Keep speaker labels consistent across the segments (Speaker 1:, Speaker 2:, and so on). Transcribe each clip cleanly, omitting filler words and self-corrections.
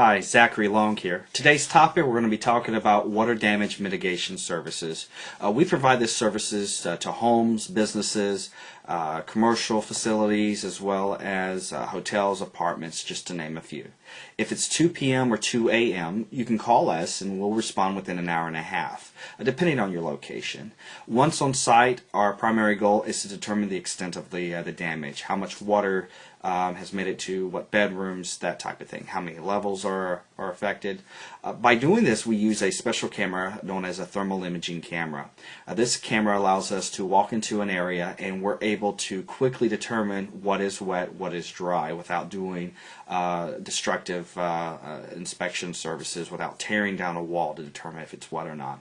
Speaker 1: Hi, Zachary Long here. Today's topic, we're going to be talking about water damage mitigation services. We provide these services to homes, businesses, commercial facilities, as well as hotels, apartments, just to name a few. If it's 2 p.m. or 2 a.m., you can call us and we'll respond within an hour and a half, depending on your location. Once on site, our primary goal is to determine the extent of the damage, how much water has made it to what bedrooms, that type of thing, how many levels are affected. By doing this, we use a special camera known as a thermal imaging camera. This camera allows us to walk into an area and we're able to quickly determine what is wet, what is dry, without doing destructive inspection services, without tearing down a wall to determine if it's wet or not.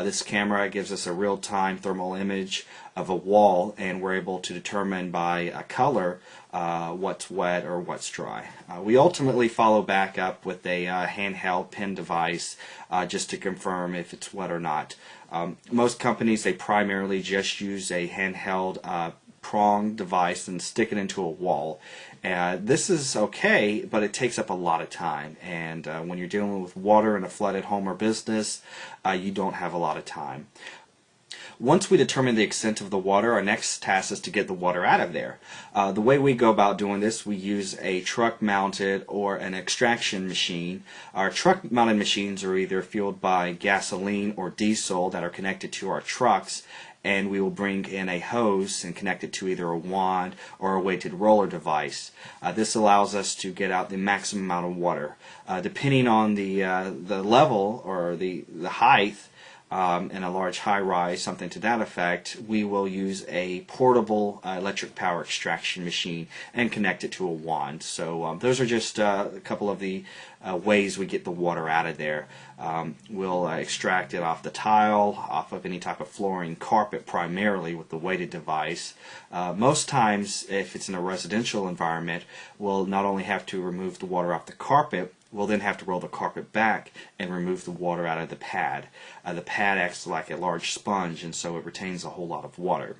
Speaker 1: This camera gives us a real-time thermal image of a wall, and we're able to determine by a color what's wet or what's dry. We ultimately follow back up with a handheld pen device just to confirm if it's wet or not. Most companies, they primarily just use a handheld prong device and stick it into a wall. This is okay, but it takes up a lot of time, and when you're dealing with water in a flooded home or business, you don't have a lot of time. Once we determine the extent of the water, our next task is to get the water out of there. The way we go about doing this, we use a truck-mounted or an extraction machine. Our truck-mounted machines are either fueled by gasoline or diesel that are connected to our trucks, and we will bring in a hose and connect it to either a wand or a weighted roller device. This allows us to get out the maximum amount of water. Depending on the level or the height, in a large high-rise, something to that effect, we will use a portable electric power extraction machine and connect it to a wand. So those are just a couple of the ways we get the water out of there. We'll extract it off the tile, off of any type of flooring, carpet primarily with the weighted device. Most times, if it's in a residential environment, we'll not only have to remove the water off the carpet, we'll then have to roll the carpet back and remove the water out of the pad. The pad acts like a large sponge, and so it retains a whole lot of water.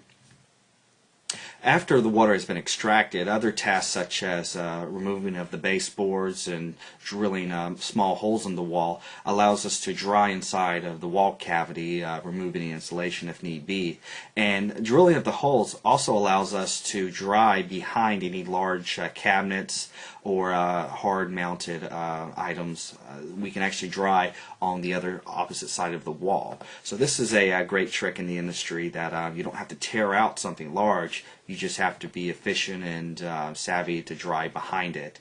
Speaker 1: After the water has been extracted, other tasks such as removing of the baseboards and drilling small holes in the wall allows us to dry inside of the wall cavity, remove any insulation if need be. And drilling of the holes also allows us to dry behind any large cabinets or hard-mounted items. We can actually dry on the other opposite side of the wall. So this is a great trick in the industry that you don't have to tear out something large. You just have to be efficient and savvy to dry behind it.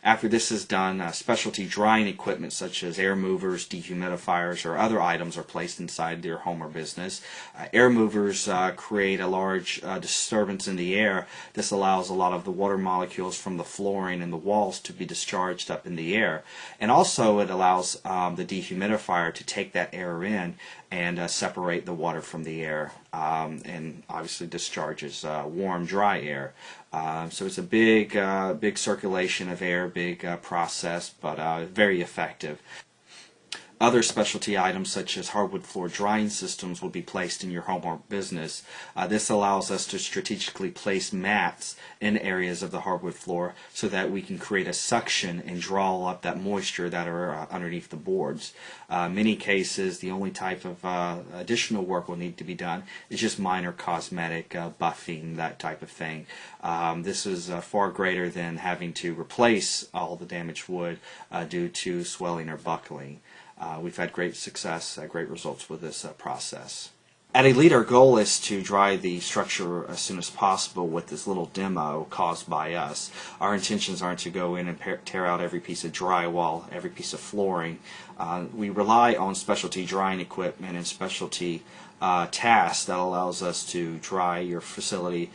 Speaker 1: After this is done, specialty drying equipment such as air movers, dehumidifiers, or other items are placed inside your home or business. Air movers create a large disturbance in the air. This allows a lot of the water molecules from the flooring and the walls to be discharged up in the air. And also it allows the dehumidifier to take that air in and separate the water from the air, and obviously discharges warm, dry air. So it's a big circulation of air, big process, but very effective. Other specialty items such as hardwood floor drying systems will be placed in your home or business. This allows us to strategically place mats in areas of the hardwood floor so that we can create a suction and draw up that moisture that are underneath the boards. Many cases, the only type of additional work will need to be done is just minor cosmetic buffing, that type of thing. This is far greater than having to replace all the damaged wood due to swelling or buckling. We've had great success, great results with this process. At Elite, our goal is to dry the structure as soon as possible with this little demo caused by us. Our intentions aren't to go in and tear out every piece of drywall, every piece of flooring. We rely on specialty drying equipment and specialty tasks that allows us to dry your facility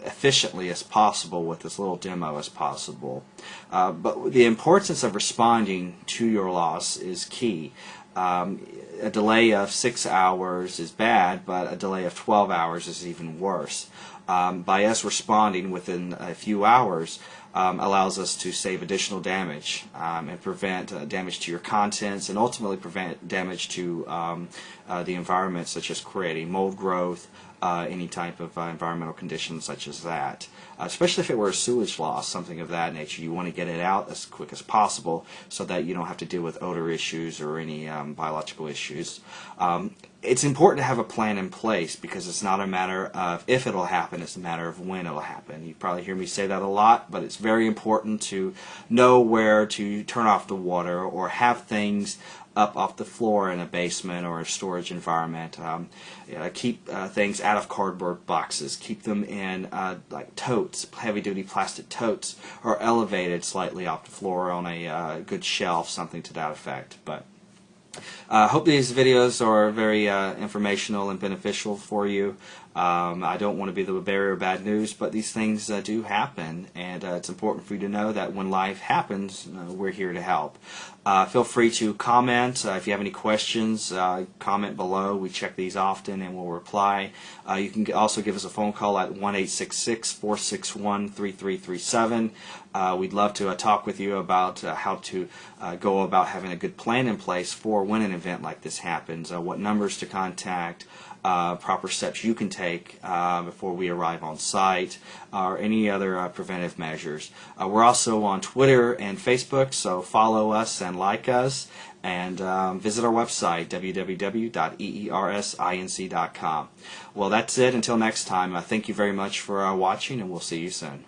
Speaker 1: efficiently as possible with as little demo as possible. But the importance of responding to your loss is key. A delay of 6 hours is bad, but a delay of 12 hours is even worse. By us responding within a few hours, allows us to save additional damage and prevent damage to your contents, and ultimately prevent damage to the environment, such as creating mold growth, any type of environmental conditions such as that. Especially if it were a sewage loss, something of that nature. You want to get it out as quick as possible so that you don't have to deal with odor issues or any biological issues. It's important to have a plan in place because it's not a matter of if it'll happen, it's a matter of when it'll happen. You probably hear me say that a lot, but it's very important to know where to turn off the water or have things up off the floor in a basement or a storage environment. Keep things out of cardboard boxes. Keep them in like totes, heavy-duty plastic totes, or elevated slightly off the floor on a good shelf, something to that effect. But I hope these videos are very informational and beneficial for you. I don't want to be the bearer of bad news, but these things do happen, and it's important for you to know that when life happens, we're here to help. Feel free to comment. If you have any questions, comment below. We check these often and we'll reply. You can also give us a phone call at 1-866-461-3337. We'd love to talk with you about how to go about having a good plan in place for when an event like this happens, what numbers to contact, proper steps you can take before we arrive on site, or any other preventive measures. We're also on Twitter and Facebook, so follow us and like us, and visit our website, www.eersinc.com. Well, that's it. Until next time, thank you very much for watching, and we'll see you soon.